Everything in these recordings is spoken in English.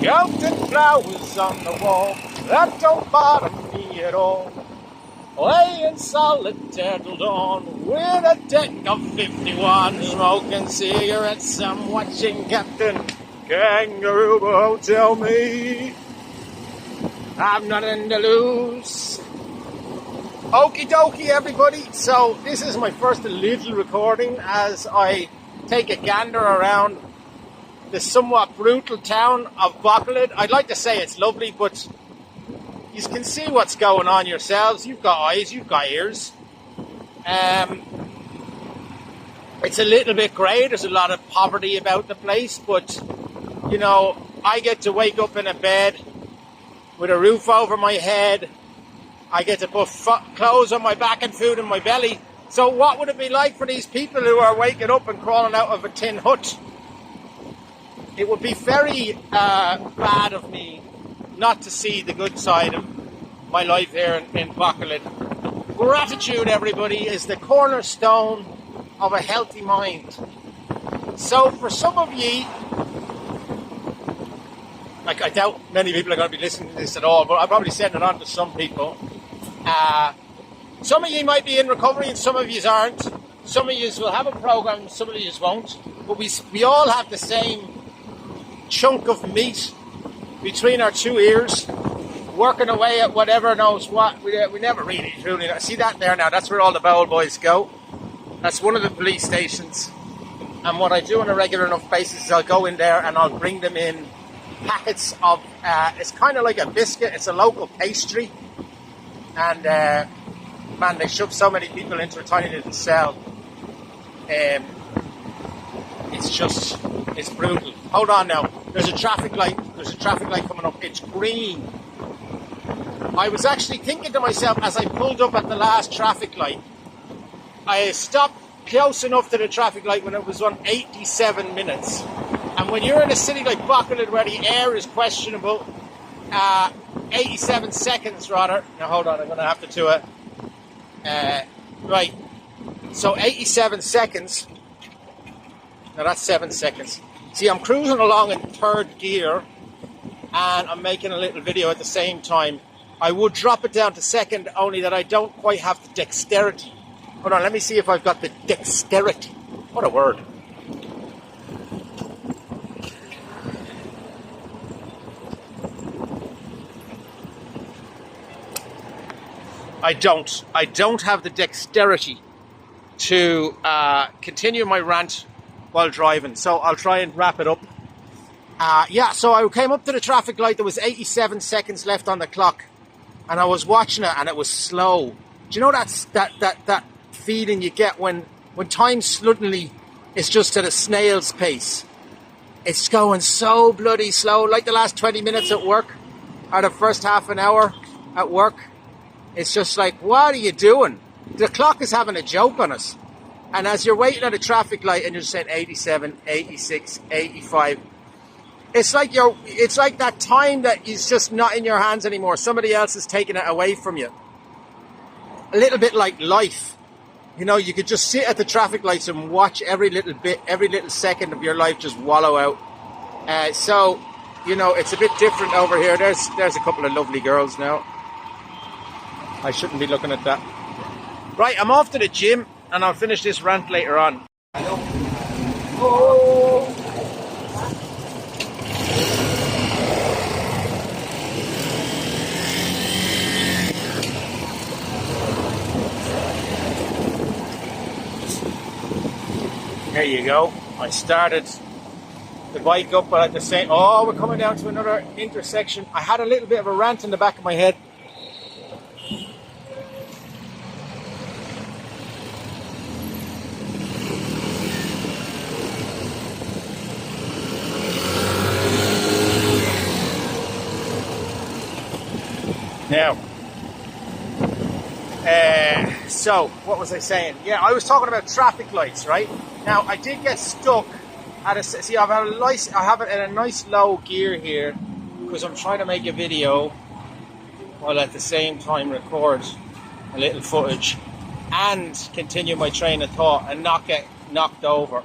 Counting flowers on the wall, that don't bother me at all. Playing solitaire till dawn with a deck of 51, smoking cigarettes, I'm watching Captain Kangaroo. But tell me I've nothing to lose. Okie dokie, everybody. So this is my first little recording as I take a gander around the somewhat brutal town of Bacolod. I'd like to say it's lovely, but you can see what's going on yourselves. You've got eyes, you've got ears. It's a little bit grey. There's a lot of poverty about the place, but you know, I get to wake up in a bed with a roof over my head. I get to put clothes on my back and food in my belly. So what would it be like for these people who are waking up and crawling out of a tin hut? It would be very bad of me not to see the good side of my life here in Bacolod. Gratitude, everybody, is the cornerstone of a healthy mind. So for some of ye, like I doubt many people are going to be listening to this at all, but I'll probably send it on to some people. Some of you might be in recovery and some of you aren't. Some of you will have a program, some of you won't. But we all have the same chunk of meat between our two ears, working away at whatever knows what. We never really truly know. See that there now? That's where all the bowl boys go. That's one of the police stations. And what I do on a regular enough basis is I'll go in there and I'll bring them in packets of, it's kind of like a biscuit. It's a local pastry. And man, they shove so many people into a tiny little cell. It's brutal. Hold on now. There's a traffic light. There's a traffic light coming up. It's green. I was actually thinking to myself as I pulled up at the last traffic light, I stopped close enough to the traffic light when it was on 87 minutes. And when you're in a city like Bacolod where the air is questionable, 87 seconds rather. Now hold on, I'm going to have to do it. Right. So 87 seconds. Now that's 7 seconds. See, I'm cruising along in third gear and I'm making a little video at the same time. I would drop it down to second, only that I don't quite have the dexterity. Hold on, let me see if I've got the dexterity. What a word. I don't have the dexterity to continue my rant while driving, so I'll try and wrap it up. So I came up to the traffic light. There was 87 seconds left on the clock, and I was watching it, and it was slow. Do you know that feeling you get when time suddenly is just at a snail's pace? It's going so bloody slow, like the last 20 minutes at work, or the first half an hour at work. It's just like, what are you doing? The clock is having a joke on us. And as you're waiting at a traffic light and you're saying 87, 86, 85, it's like that time that is just not in your hands anymore. Somebody else is taking it away from you. A little bit like life. You know, you could just sit at the traffic lights and watch every little second of your life just wallow out. So, you know, it's a bit different over here. There's a couple of lovely girls now. I shouldn't be looking at that. Right, I'm off to the gym and I'll finish this rant later on. Oh. There you go. I started the bike up, but at the same... Oh, we're coming down to another intersection. I had a little bit of a rant in the back of my head. Now, so what was I saying? Yeah, I was talking about traffic lights, right? Now, I did get stuck at a... See, I have it in a nice low gear here because I'm trying to make a video while at the same time record a little footage and continue my train of thought and not get knocked over.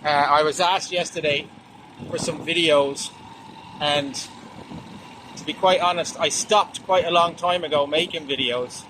I was asked yesterday for some videos And to be quite honest, I stopped quite a long time ago making videos.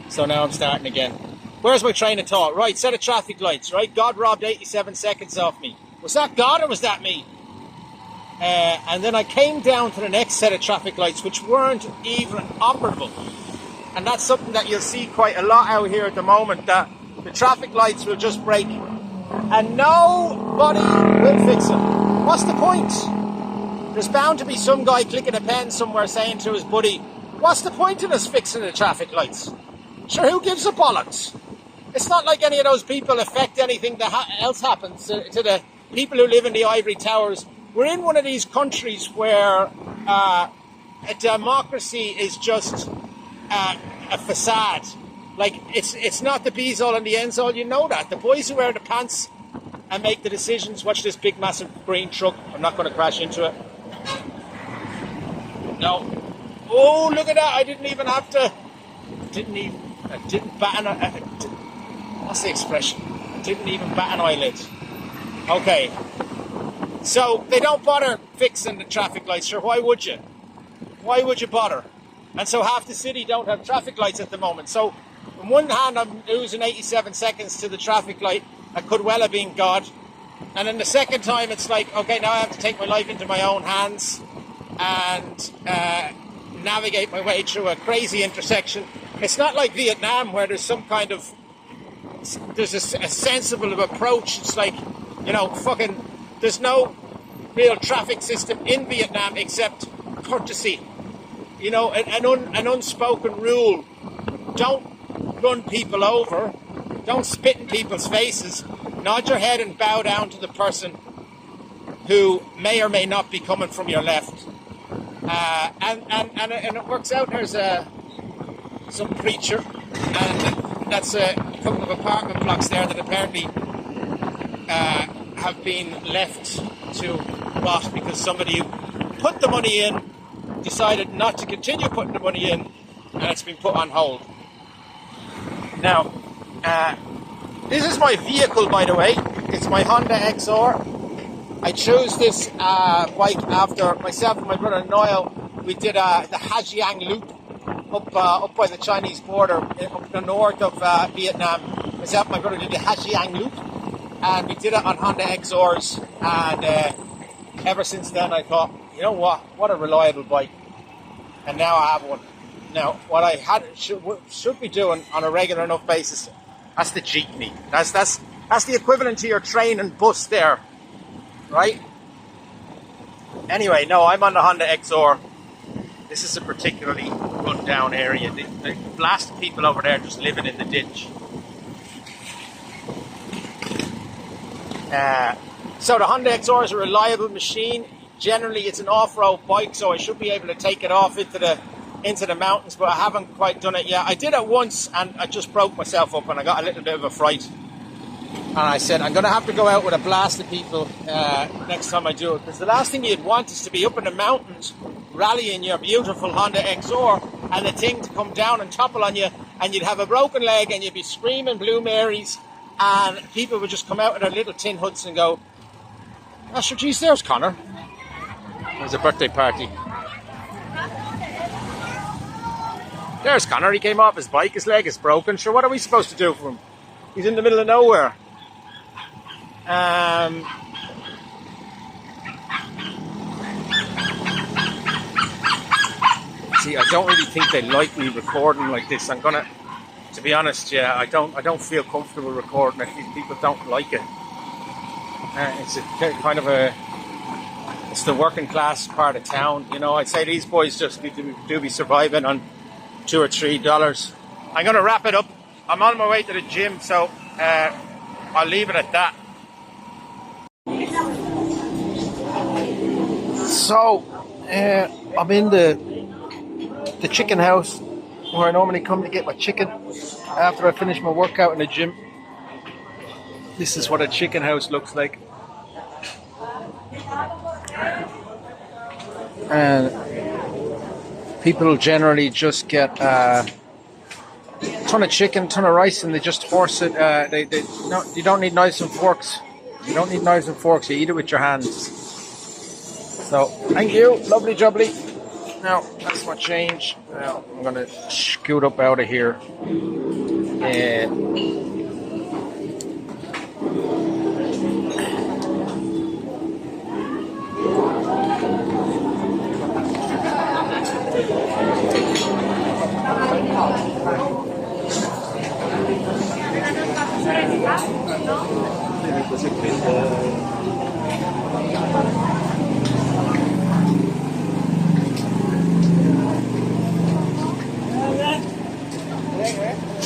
So now I'm starting again. Where's my train of thought? Right, set of traffic lights, right? God robbed 87 seconds off me. Was that God or was that me? And then I came down to the next set of traffic lights, which weren't even operable. And that's something that you'll see quite a lot out here at the moment, that the traffic lights will just break and nobody will fix them. What's the point? There's bound to be some guy clicking a pen somewhere saying to his buddy, what's the point in us fixing the traffic lights? Sure, who gives a bollocks? It's not like any of those people affect anything that else happens to the people who live in the ivory towers. We're in one of these countries where a democracy is just a facade. Like, it's not the bees all and the ends all, you know that. The boys who wear the pants and make the decisions. Watch this big massive green truck. I'm not going to crash into it. No. Oh, look at that. I didn't even have to. I didn't bat an. What's the expression? I didn't even bat an eyelid. Okay. So they don't bother fixing the traffic lights. Sure, why would you? Why would you bother? And so half the city don't have traffic lights at the moment. So on one hand, I'm losing 87 seconds to the traffic light. I could well have been God. And then the second time, it's like, okay, now I have to take my life into my own hands and navigate my way through a crazy intersection. It's not like Vietnam where there's some kind of, there's a sensible approach. It's like, you know, fucking, there's no real traffic system in Vietnam except courtesy. You know, an unspoken rule. Don't run people over. Don't spit in people's faces. Nod your head and bow down to the person who may or may not be coming from your left. And it works out. There's some preacher, and that's a couple of apartment blocks there that apparently have been left to rot because somebody who put the money in decided not to continue putting the money in, and it's been put on hold. Now, this is my vehicle, by the way. It's my Honda XR. I chose this bike after myself and my brother Noel. We did the Hajiang Loop up by the Chinese border, up the north of Vietnam. Myself and my brother did the Hajiang Loop, and we did it on Honda XRs. And ever since then, I thought, you know what a reliable bike. And now I have one. Now, what I should be doing on a regular enough basis, that's the jeepney. That's the equivalent to your train and bus there, right? Anyway, no, I'm on the Honda XR. This is a particularly run down area. The blasted people over there just living in the ditch. So the Honda XR is a reliable machine. Generally, it's an off-road bike, so I should be able to take it off into the mountains, but I haven't quite done it yet. I did it once, and I just broke myself up, and I got a little bit of a fright. And I said, I'm going to have to go out with a blast of people next time I do it, because the last thing you'd want is to be up in the mountains rallying your beautiful Honda XR, and the thing to come down and topple on you, and you'd have a broken leg, and you'd be screaming Blue Marys, and people would just come out of their little tin huts and go, oh, sure, geez, there's Connor. There's a birthday party. There's Connor. He came off his bike. His leg is broken. Sure, what are we supposed to do for him? He's in the middle of nowhere. See, I don't really think they like me recording like this. I'm gonna, to be honest, yeah, I don't feel comfortable recording if these people don't like it. It's a kind of it's the working class part of town, you know. I'd say these boys just do be surviving on $2 or $3. I'm going to wrap it up. I'm on my way to the gym, so I'll leave it at that. So I'm in the chicken house where I normally come to get my chicken after I finish my workout in the gym. This is what a chicken house looks like. And people generally just get a ton of chicken, ton of rice, and they just horse it. No, you don't need knives and forks. You don't need knives and forks. You eat it with your hands. So, thank you, lovely jubbly. Now, that's my change. Now, I'm going to scoot up out of here.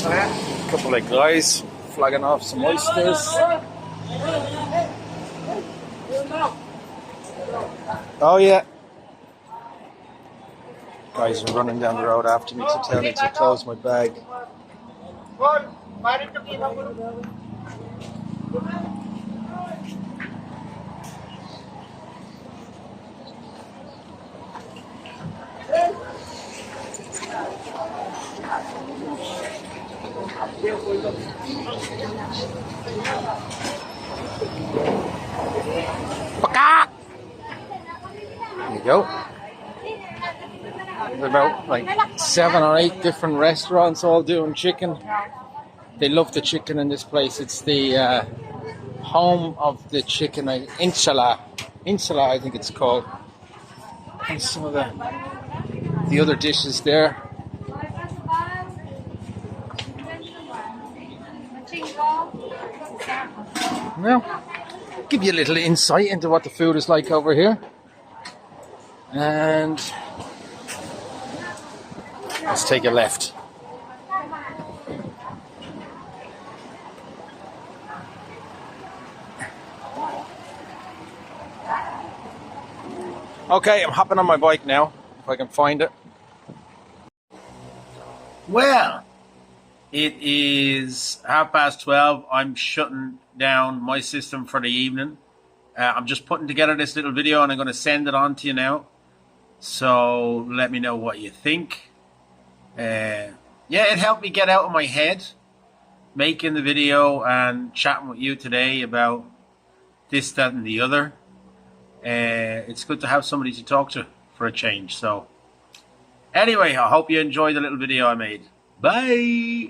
A couple of guys flagging off some oysters. Oh yeah. Guys are running down the road after me to tell me to close my bag. There you go. There's about like 7 or 8 different restaurants all doing chicken. They love the chicken in this place. It's the home of the chicken, inshallah, I think it's called. And some of the other dishes there. Well, give you a little insight into what the food is like over here. And let's take a left. Okay, I'm hopping on my bike now, if I can find it. Well, it is 12:30. I'm shutting down my system for the evening. I'm just putting together this little video and I'm going to send it on to you now. So let me know what you think. Yeah, it helped me get out of my head making the video and chatting with you today about this, that, and the other. It's good to have somebody to talk to for a change. So anyway, I hope you enjoyed the little video I made. Bye.